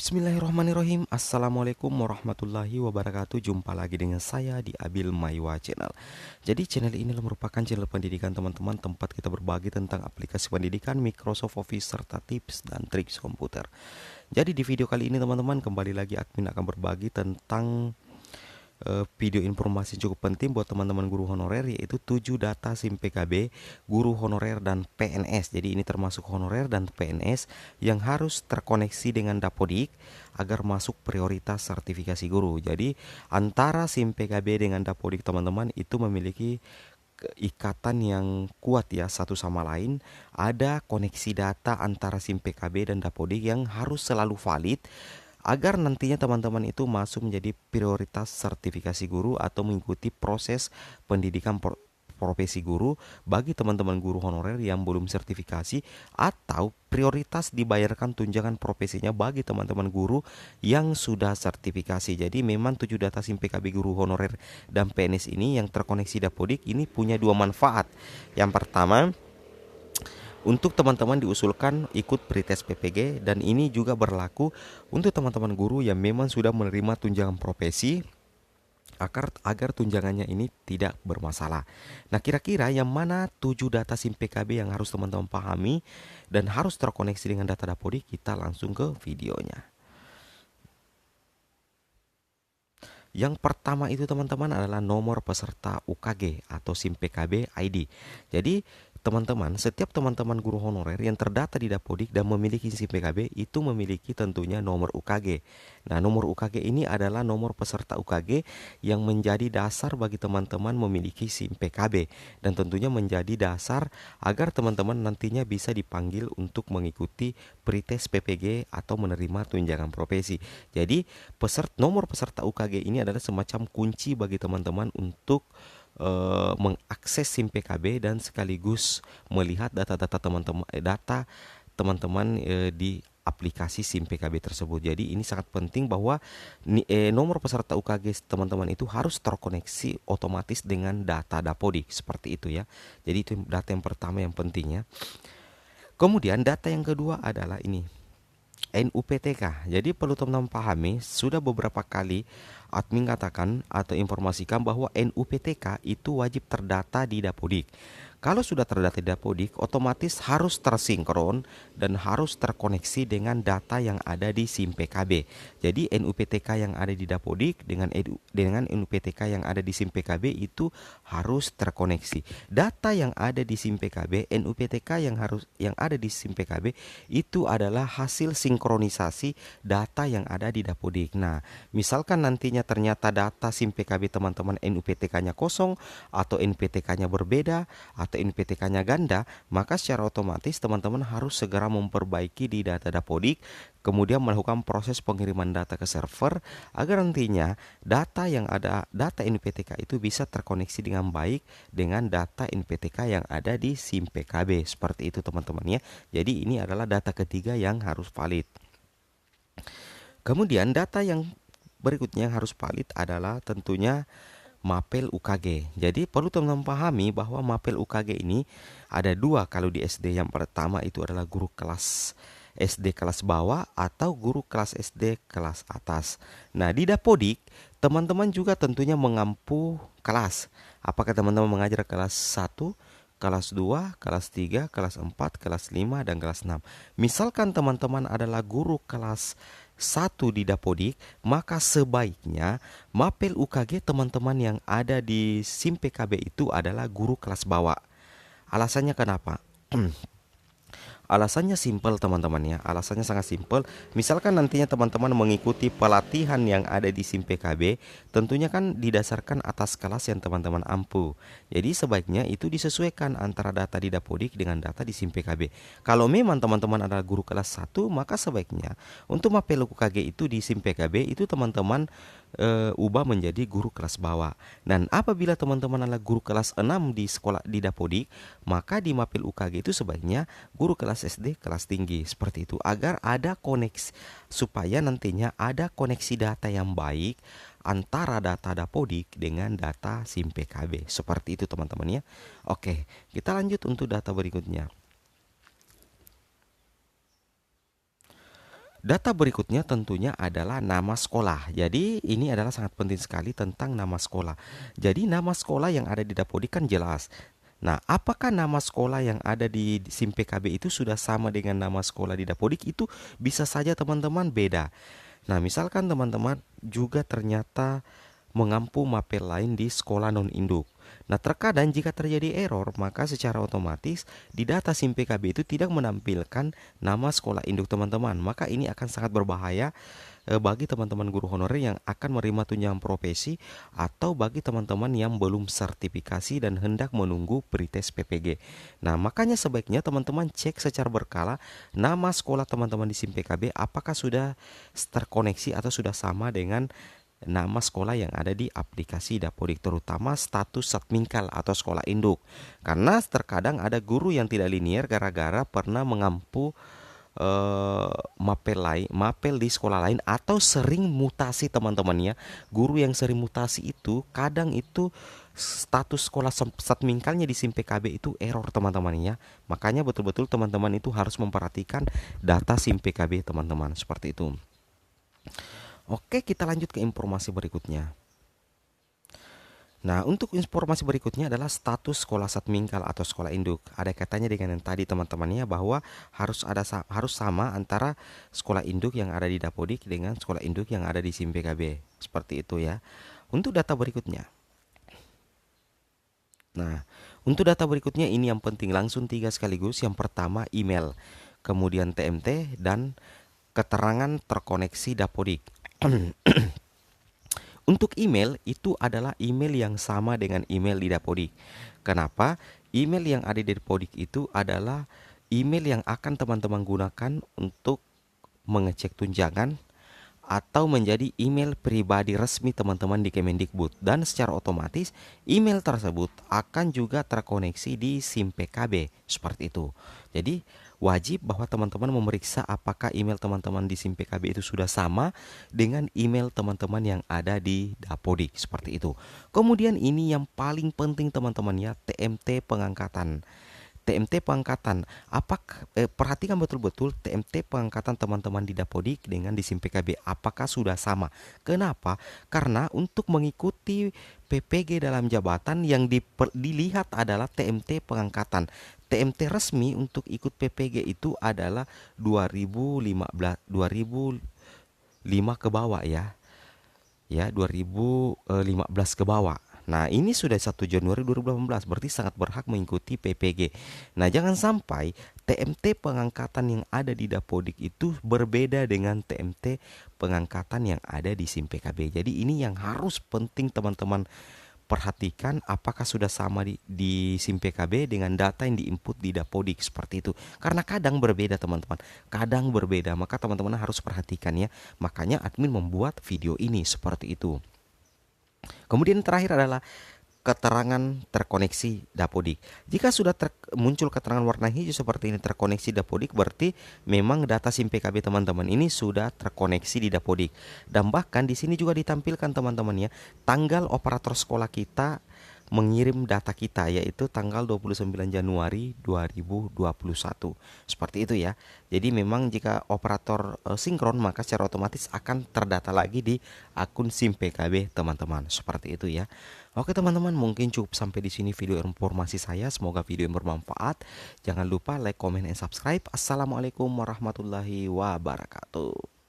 Bismillahirrahmanirrahim. Assalamualaikum warahmatullahi wabarakatuh. Jumpa lagi dengan saya di Abil Maiwa Channel. Jadi channel ini merupakan channel pendidikan teman-teman, tempat kita berbagi tentang aplikasi pendidikan, Microsoft Office, serta tips dan trik komputer. Jadi di video kali ini teman-teman, kembali lagi admin akan berbagi tentang video informasi cukup penting buat teman-teman guru honorer, yaitu 7 data SIM PKB guru honorer dan PNS. Jadi ini termasuk honorer dan PNS yang harus terkoneksi dengan Dapodik agar masuk prioritas sertifikasi guru. Jadi antara SIM PKB dengan Dapodik teman-teman itu memiliki ikatan yang kuat ya satu sama lain. Ada koneksi data antara SIM PKB dan Dapodik yang harus selalu valid agar nantinya teman-teman itu masuk menjadi prioritas sertifikasi guru atau mengikuti proses pendidikan profesi guru bagi teman-teman guru honorer yang belum sertifikasi, atau prioritas dibayarkan tunjangan profesinya bagi teman-teman guru yang sudah sertifikasi. Jadi memang 7 data SIM PKB guru honorer dan PNS ini yang terkoneksi Dapodik ini punya dua manfaat. Yang pertama, untuk teman-teman diusulkan ikut pretest PPG, dan ini juga berlaku untuk teman-teman guru yang memang sudah menerima tunjangan profesi agar tunjangannya ini tidak bermasalah. Nah, kira-kira yang mana 7 data SIM PKB yang harus teman-teman pahami dan harus terkoneksi dengan data Dapodik? Kita langsung ke videonya. Yang pertama itu teman-teman adalah nomor peserta UKG atau SIM PKB ID. Jadi teman-teman, setiap teman-teman guru honorer yang terdata di Dapodik dan memiliki SIM PKB itu memiliki tentunya nomor UKG. Nah, nomor UKG ini adalah nomor peserta UKG yang menjadi dasar bagi teman-teman memiliki SIM PKB, dan tentunya menjadi dasar agar teman-teman nantinya bisa dipanggil untuk mengikuti pretest PPG atau menerima tunjangan profesi. Jadi, nomor peserta UKG ini adalah semacam kunci bagi teman-teman untuk mengakses SIM PKB dan sekaligus melihat data-data teman-teman di aplikasi SIM PKB tersebut. Jadi ini sangat penting bahwa nomor peserta UKG teman-teman itu harus terkoneksi otomatis dengan data Dapodik, seperti itu ya. Jadi itu data yang pertama yang pentingnya. Kemudian data yang kedua adalah ini, NUPTK. Jadi perlu teman-teman pahami, sudah beberapa kali admin katakan atau informasikan bahwa NUPTK itu wajib terdata di Dapodik. Kalau sudah terdata di Dapodik, otomatis harus tersinkron dan harus terkoneksi dengan data yang ada di SIM PKB. Jadi NUPTK yang ada di Dapodik dengan NUPTK yang ada di SIM PKB itu harus terkoneksi. Data yang ada di SIM PKB, NUPTK yang ada di SIM PKB itu adalah hasil sinkronisasi data yang ada di Dapodik. Nah, misalkan nantinya ternyata data SIM PKB teman-teman NUPTK-nya kosong atau NPTK-nya berbeda atau NPTK-nya ganda, maka secara otomatis teman-teman harus segera memperbaiki di data Dapodik, kemudian melakukan proses pengiriman data ke server agar nantinya data NPTK itu bisa terkoneksi dengan baik dengan data NPTK yang ada di SIM PKB. Seperti itu teman-teman ya. Jadi ini adalah data ketiga yang harus valid. Kemudian data yang berikutnya yang harus valid adalah tentunya mapel UKG. Jadi perlu teman-teman pahami bahwa mapel UKG ini ada dua kalau di SD. Yang pertama itu adalah guru kelas SD kelas bawah atau guru kelas SD kelas atas. Nah, di Dapodik teman-teman juga tentunya mengampu kelas. Apakah teman-teman mengajar kelas 1, kelas 2, kelas 3, kelas 4, kelas 5, dan kelas 6. Misalkan teman-teman adalah guru kelas 1 di Dapodik, maka sebaiknya mapel UKG teman-teman yang ada di SIM PKB itu adalah guru kelas bawah. Alasannya kenapa? Alasannya simpel teman-teman ya. Alasannya sangat simpel. Misalkan nantinya teman-teman mengikuti pelatihan yang ada di SIM PKB, tentunya kan didasarkan atas kelas yang teman-teman ampu. Jadi sebaiknya itu disesuaikan antara data di Dapodik dengan data di SIM PKB. Kalau memang teman-teman adalah guru kelas 1, maka sebaiknya untuk mapel UKG itu di SIM PKB itu teman-teman ubah menjadi guru kelas bawah. Dan apabila teman-teman adalah guru kelas 6 di sekolah di Dapodik, maka di mapel UKG itu sebaiknya guru kelas SD kelas tinggi, seperti itu, agar ada koneksi, supaya nantinya ada koneksi data yang baik antara data Dapodik dengan data SIM PKB. Seperti itu teman-teman ya. Oke, kita lanjut untuk data berikutnya. Data berikutnya tentunya adalah nama sekolah. Jadi ini adalah sangat penting sekali tentang nama sekolah. Jadi nama sekolah yang ada di Dapodik kan jelas. Nah, apakah nama sekolah yang ada di SIM PKB itu sudah sama dengan nama sekolah di Dapodik? Itu bisa saja teman-teman beda. Nah, misalkan teman-teman juga ternyata mengampu mapel lain di sekolah non-induk. Nah, terkadang jika terjadi error, maka secara otomatis di data SIM PKB itu tidak menampilkan nama sekolah induk teman-teman. Maka ini akan sangat berbahaya bagi teman-teman guru honorer yang akan menerima tunjangan profesi atau bagi teman-teman yang belum sertifikasi dan hendak menunggu pretest PPG. Nah, makanya sebaiknya teman-teman cek secara berkala nama sekolah teman-teman di SIM PKB apakah sudah terkoneksi atau sudah sama dengan nama sekolah yang ada di aplikasi Dapodik, terutama status Satmingkal atau sekolah induk. Karena terkadang ada guru yang tidak linier gara-gara pernah mengampu mapel di sekolah lain atau sering mutasi teman-teman ya. Guru yang sering mutasi itu kadang itu status sekolah Satmingkalnya di SIM PKB itu error teman-teman ya. Makanya betul-betul teman-teman itu harus memperhatikan data SIM PKB teman-teman, seperti itu. Oke, kita lanjut ke informasi berikutnya. Nah, untuk informasi berikutnya adalah status sekolah Satmingkal atau sekolah induk. Ada kaitannya dengan yang tadi teman-temannya, bahwa harus sama antara sekolah induk yang ada di Dapodik dengan sekolah induk yang ada di SIM PKB. Seperti itu ya. Untuk data berikutnya. Nah, untuk data berikutnya ini yang penting, langsung 3 sekaligus. Yang pertama email, kemudian TMT dan keterangan terkoneksi Dapodik. Untuk email itu adalah email yang sama dengan email di Dapodik. Kenapa? Email yang ada di Dapodik itu adalah email yang akan teman-teman gunakan untuk mengecek tunjangan atau menjadi email pribadi resmi teman-teman di Kemendikbud, dan secara otomatis email tersebut akan juga terkoneksi di SIM PKB, seperti itu. Jadi wajib bahwa teman-teman memeriksa apakah email teman-teman di SIM PKB itu sudah sama dengan email teman-teman yang ada di Dapodik, seperti itu. Kemudian ini yang paling penting teman-teman ya, TMT pengangkatan. TMT pengangkatan, perhatikan betul-betul TMT pengangkatan teman-teman di Dapodik dengan di SIM PKB apakah sudah sama. Kenapa? Karena untuk mengikuti PPG dalam jabatan yang dilihat adalah TMT pengangkatan. TMT resmi untuk ikut PPG itu adalah 2005 ke bawah ya. Ya, 2015 ke bawah. Nah, ini sudah 1 Januari 2018, berarti sangat berhak mengikuti PPG. Nah, jangan sampai TMT pengangkatan yang ada di Dapodik itu berbeda dengan TMT pengangkatan yang ada di SIM PKB. Jadi ini yang harus penting teman-teman perhatikan, apakah sudah sama di SIM PKB dengan data yang diinput di Dapodik, seperti itu. Karena kadang berbeda teman-teman, kadang berbeda, maka teman-teman harus perhatikan ya. Makanya admin membuat video ini seperti itu. Kemudian terakhir adalah keterangan terkoneksi Dapodik. Jika sudah muncul keterangan warna hijau seperti ini terkoneksi Dapodik, berarti memang data SIM PKB teman-teman ini sudah terkoneksi di Dapodik. Dan bahkan di sini juga ditampilkan teman-teman ya, tanggal operator sekolah kita mengirim data kita, yaitu tanggal 29 Januari 2021. Seperti itu ya. Jadi memang jika operator sinkron, maka secara otomatis akan terdata lagi di akun SIM PKB teman-teman. Seperti itu ya. Oke teman-teman, mungkin cukup sampai di sini video informasi saya. Semoga video yang bermanfaat. Jangan lupa like, comment, and subscribe. Assalamualaikum warahmatullahi wabarakatuh.